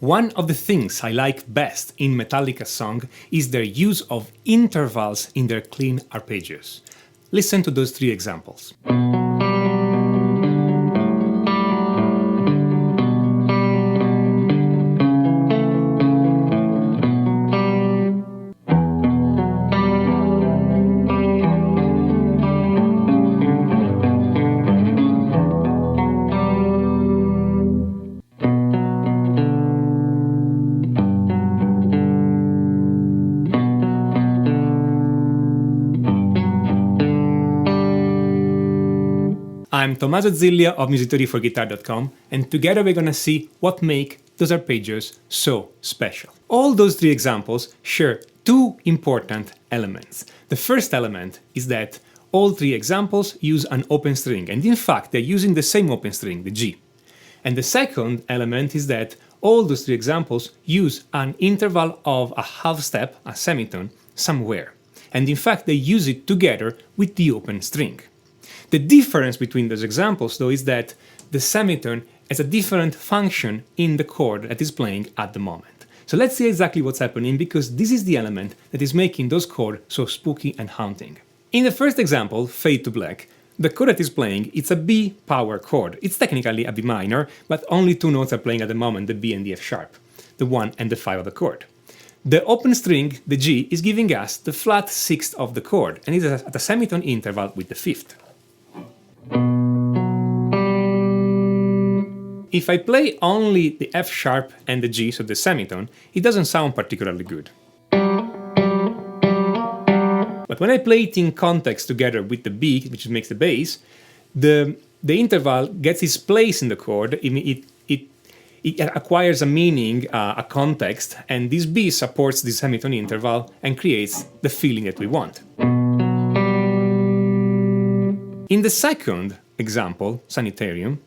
One of the things I like best in Metallica's song is their use of intervals in their clean arpeggios. Listen to those three examples. I'm Tommaso Zillia of musictheoryforguitar.com, and together we're gonna see what make those arpeggios so special. All those three examples share two important elements. The first element is that all three examples use an open string, and in fact they're using the same open string, the G. And the second element is that all those three examples use an interval of a half step, a semitone, somewhere. And in fact they use it together with the open string. The difference between those examples, though, is that the semitone has a different function in the chord that is playing at the moment. So let's see exactly what's happening, because this is the element that is making those chords so spooky and haunting. In the first example, Fade to Black, the chord that is playing, it's a B power chord. It's technically a B minor, but only two notes are playing at the moment, the B and the F sharp, the 1 and the 5 of the chord. The open string, the G, is giving us the flat sixth of the chord, and it's at a semitone interval with the fifth. If I play only the F sharp and the G, so the semitone, it doesn't sound particularly good. But when I play it in context together with the B, which makes the bass, the interval gets its place in the chord, it acquires a meaning, a context, and this B supports the semitone interval and creates the feeling that we want. In the second example, Sanitarium,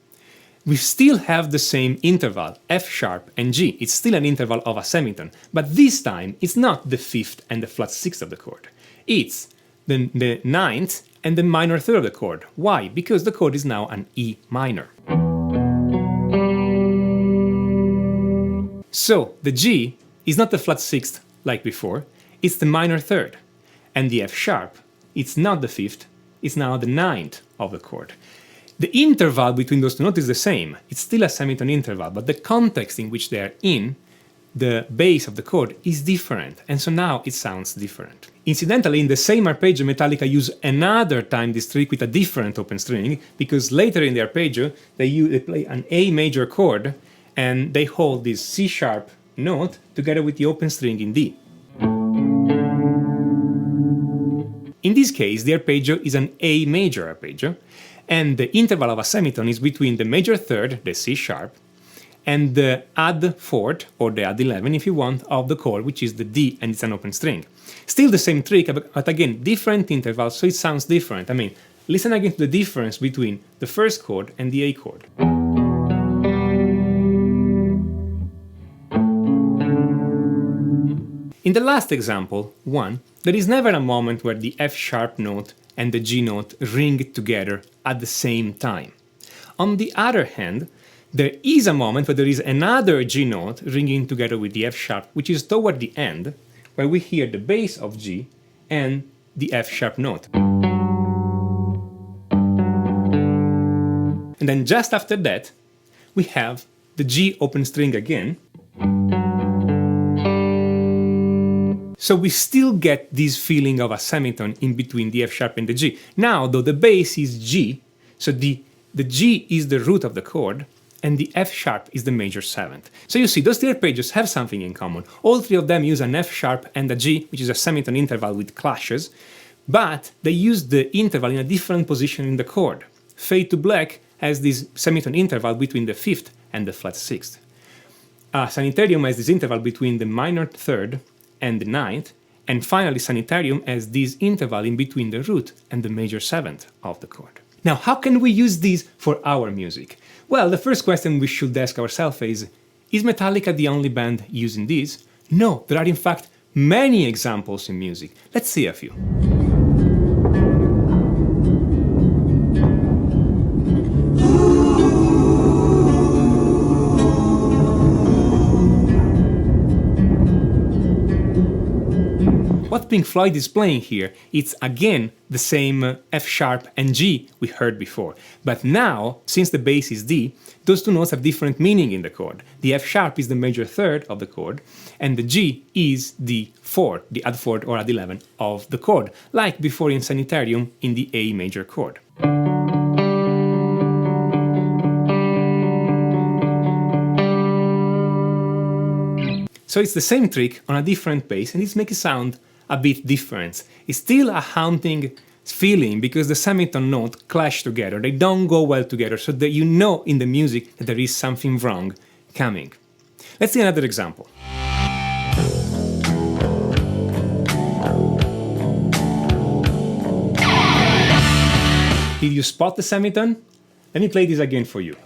we still have the same interval, F sharp and G. It's still an interval of a semitone, but this time it's not the fifth and the flat sixth of the chord. It's the ninth and the minor third of the chord. Why? Because the chord is now an E minor. So the G is not the flat sixth like before, it's the minor third. And the F sharp, it's not the fifth, it's now the ninth of the chord. The interval between those two notes is the same. It's still a semitone interval, but the context in which they are in, the bass of the chord, is different, and so now it sounds different. Incidentally, in the same arpeggio, Metallica use another time this trick with a different open string, because later in the arpeggio they play an A major chord, and they hold this C sharp note together with the open string in D. In this case, the arpeggio is an A major arpeggio, and the interval of a semitone is between the major third, the C sharp, and the add fourth, or the add 11 if you want, of the chord, which is the D, and it's an open string. Still the same trick, but again, different intervals, so it sounds different. I mean, listen again to the difference between the first chord and the A chord. In the last example, 1, there is never a moment where the F sharp note and the G note ring together at the same time. On the other hand, there is a moment where there is another G note ringing together with the F sharp, which is toward the end, where we hear the bass of G and the F sharp note. And then just after that, we have the G open string again. So we still get this feeling of a semitone in between the F sharp and the G. Now, though, the bass is G, so the G is the root of the chord, and the F sharp is the major seventh. So you see, those three arpeggios have something in common. All three of them use an F sharp and a G, which is a semitone interval with clashes, but they use the interval in a different position in the chord. Fade to Black has this semitone interval between the fifth and the flat sixth. Sanitarium has this interval between the minor third and the ninth, and finally Sanitarium has this interval in between the root and the major seventh of the chord. Now, how can we use these for our music? Well, the first question we should ask ourselves is Metallica the only band using these? No, there are in fact many examples in music. Let's see a few. what Pink Floyd is playing here, it's again the same F sharp and G we heard before. But now, since the bass is D, those two notes have different meaning in the chord. The F sharp is the major third of the chord, and the G is the fourth, the add fourth or add 11 of the chord, like before in Sanitarium in the A major chord. So it's the same trick on a different bass, and it makes it sound a bit different. It's still a haunting feeling because the semitone note clash together. They don't go well together, so that you know in the music that there is something wrong coming. Let's see another example. Did you spot the semitone? Let me play this again for you.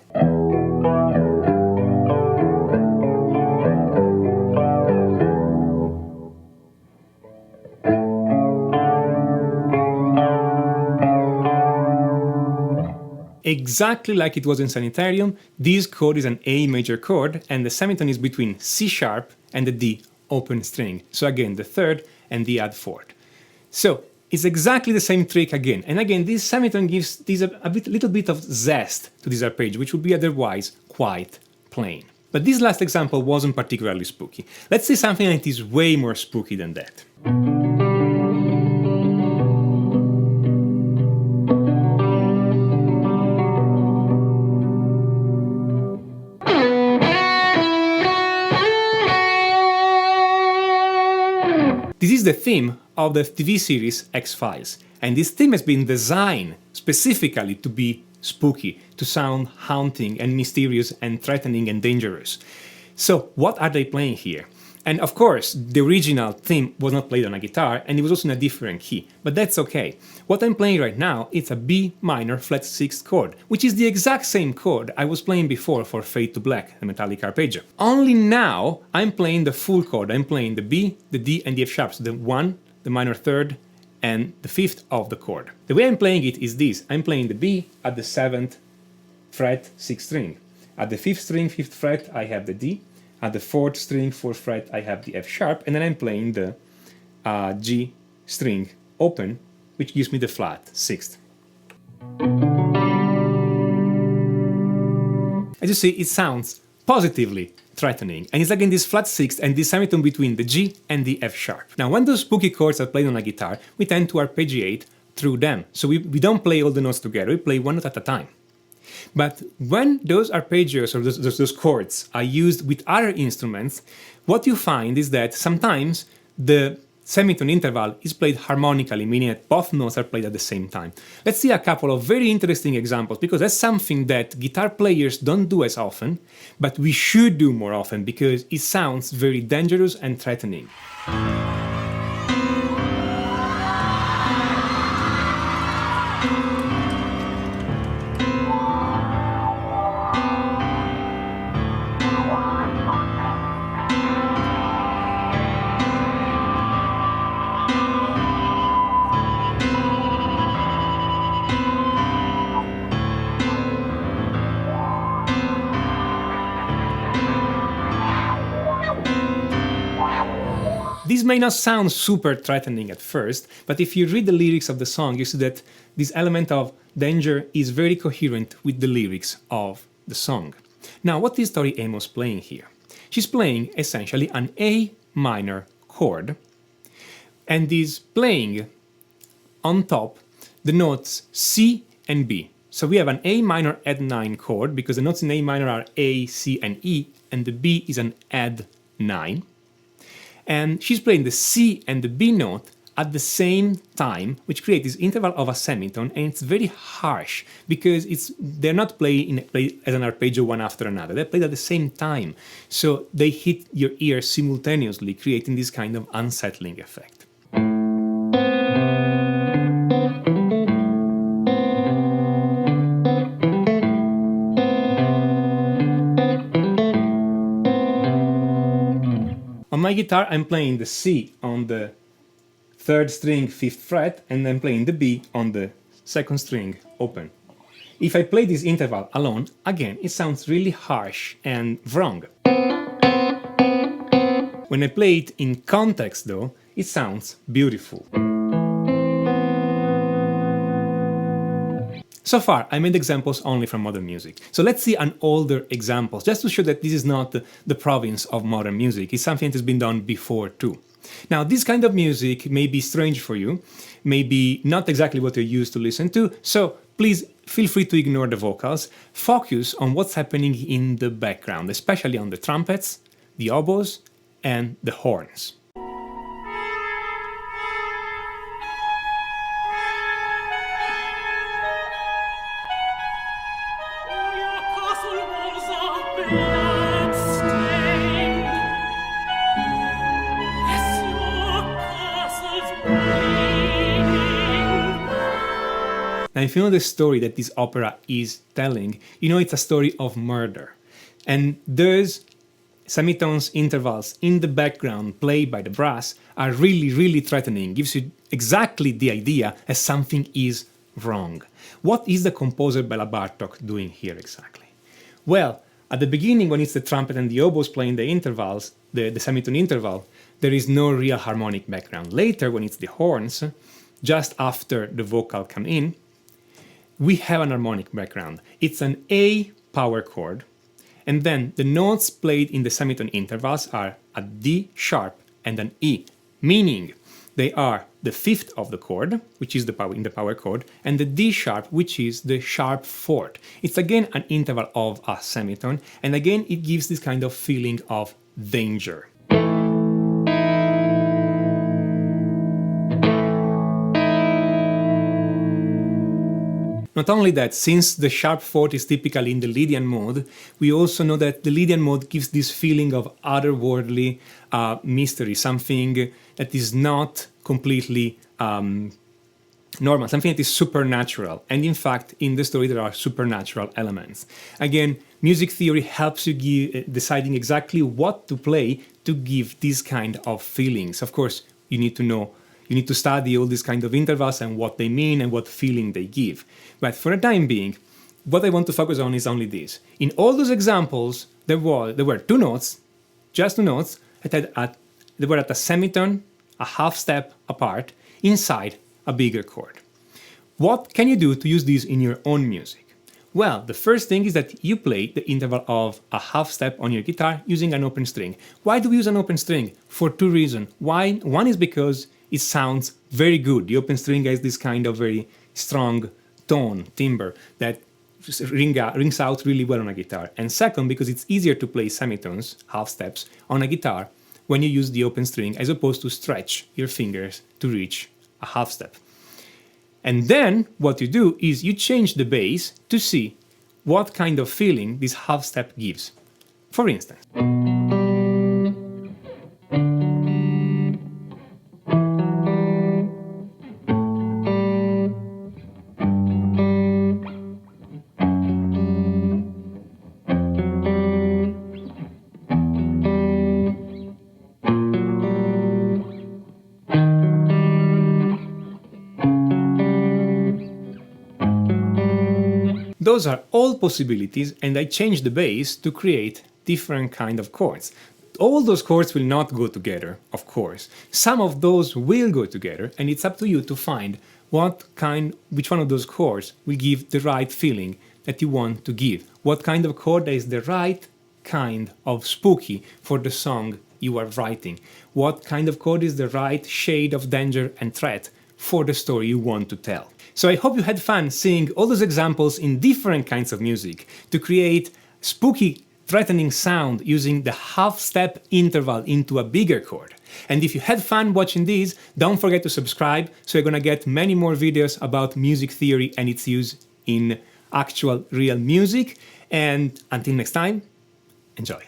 Exactly like it was in Sanitarium, this chord is an A major chord, and the semitone is between C sharp and the D open string. So again, the third and the add fourth. So it's exactly the same trick again. And again, this semitone gives this little bit of zest to this arpeggio, which would be otherwise quite plain. But this last example wasn't particularly spooky. Let's see something that is way more spooky than that. This is the theme of the TV series X-Files, and this theme has been designed specifically to be spooky, to sound haunting and mysterious and threatening and dangerous. So what are they playing here? And of course, the original theme was not played on a guitar, and it was also in a different key, but that's okay. What I'm playing right now is a B minor flat 6th chord, which is the exact same chord I was playing before for Fade to Black, the Metallica arpeggio. Only now I'm playing the full chord. I'm playing the B, the D, and the F sharps, the 1, the minor third, and the 5th of the chord. The way I'm playing it is this. I'm playing the B at the 7th fret, 6th string. At the 5th string, 5th fret, I have the D. At the 4th string, 4th fret, I have the F sharp, and then I'm playing the G string open, which gives me the flat 6th. As you see, it sounds positively threatening, and it's again this flat 6th and this semitone between the G and the F sharp. Now, when those spooky chords are played on a guitar, we tend to arpeggiate through them. So we don't play all the notes together, we play one note at a time. But when those arpeggios or those chords are used with other instruments, what you find is that sometimes the semitone interval is played harmonically, meaning that both notes are played at the same time. Let's see a couple of very interesting examples, because that's something that guitar players don't do as often, but we should do more often because it sounds very dangerous and threatening. This may not sound super threatening at first, but if you read the lyrics of the song, you see that this element of danger is very coherent with the lyrics of the song. Now, what is Tori Amos playing here? She's playing essentially an A minor chord, and is playing on top the notes C and B. So we have an A minor add 9 chord, because the notes in A minor are A, C, and E, and the B is an add 9. And she's playing the C and the B note at the same time, which creates this interval of a semitone, and it's very harsh because they're not played as an arpeggio one after another. They're played at the same time, so they hit your ear simultaneously, creating this kind of unsettling effect. On my guitar, I'm playing the C on the 3rd string, 5th fret, and I'm playing the B on the 2nd string, open. If I play this interval alone, again, it sounds really harsh and wrong. When I play it in context though, it sounds beautiful. So far, I made examples only from modern music. So let's see an older example, just to show that this is not the province of modern music. It's something that has been done before too. Now, this kind of music may be strange for you, maybe not exactly what you're used to listen to, so please feel free to ignore the vocals. Focus on what's happening in the background, especially on the trumpets, the oboes, and the horns. Now, if you know the story that this opera is telling, you know it's a story of murder. And those Semitone's intervals in the background played by the brass are really, really threatening, gives you exactly the idea as something is wrong. What is the composer Bela Bartok doing here exactly? Well, at the beginning, when it's the trumpet and the oboes playing the intervals, the semitone interval, there is no real harmonic background. Later, when it's the horns, just after the vocal come in, we have an harmonic background. It's an A power chord, and then the notes played in the semitone intervals are a D sharp and an E, meaning they are the fifth of the chord, which is the power in the power chord, and the D sharp, which is the sharp fourth. It's again an interval of a semitone, and again it gives this kind of feeling of danger. Not only that, since the sharp fourth is typically in the Lydian mode, we also know that the Lydian mode gives this feeling of otherworldly mystery, something that is not completely normal, something that is supernatural. And in fact, in the story, there are supernatural elements. Again, music theory helps you deciding exactly what to play to give these kind of feelings. Of course, you need to study all these kind of intervals and what they mean and what feeling they give. But for the time being, what I want to focus on is only this. In all those examples, there were two notes, just two notes, they were at a semitone, a half step apart, inside a bigger chord. What can you do to use these in your own music? Well, the first thing is that you play the interval of a half step on your guitar using an open string. Why do we use an open string? For two reasons. One is because it sounds very good. The open string has this kind of very strong tone, timbre, that rings out really well on a guitar. And second, because it's easier to play semitones, half steps, on a guitar when you use the open string as opposed to stretch your fingers to reach a half step. And then what you do is you change the bass to see what kind of feeling this half step gives. For instance. Those are all possibilities, and I changed the bass to create different kind of chords. All those chords will not go together, of course. Some of those will go together, and it's up to you to find which one of those chords will give the right feeling that you want to give. What kind of chord is the right kind of spooky for the song you are writing. What kind of chord is the right shade of danger and threat for the story you want to tell. So I hope you had fun seeing all those examples in different kinds of music to create spooky, threatening sound using the half-step interval into a bigger chord. And if you had fun watching these, don't forget to subscribe, so you're gonna get many more videos about music theory and its use in actual real music. And until next time, enjoy.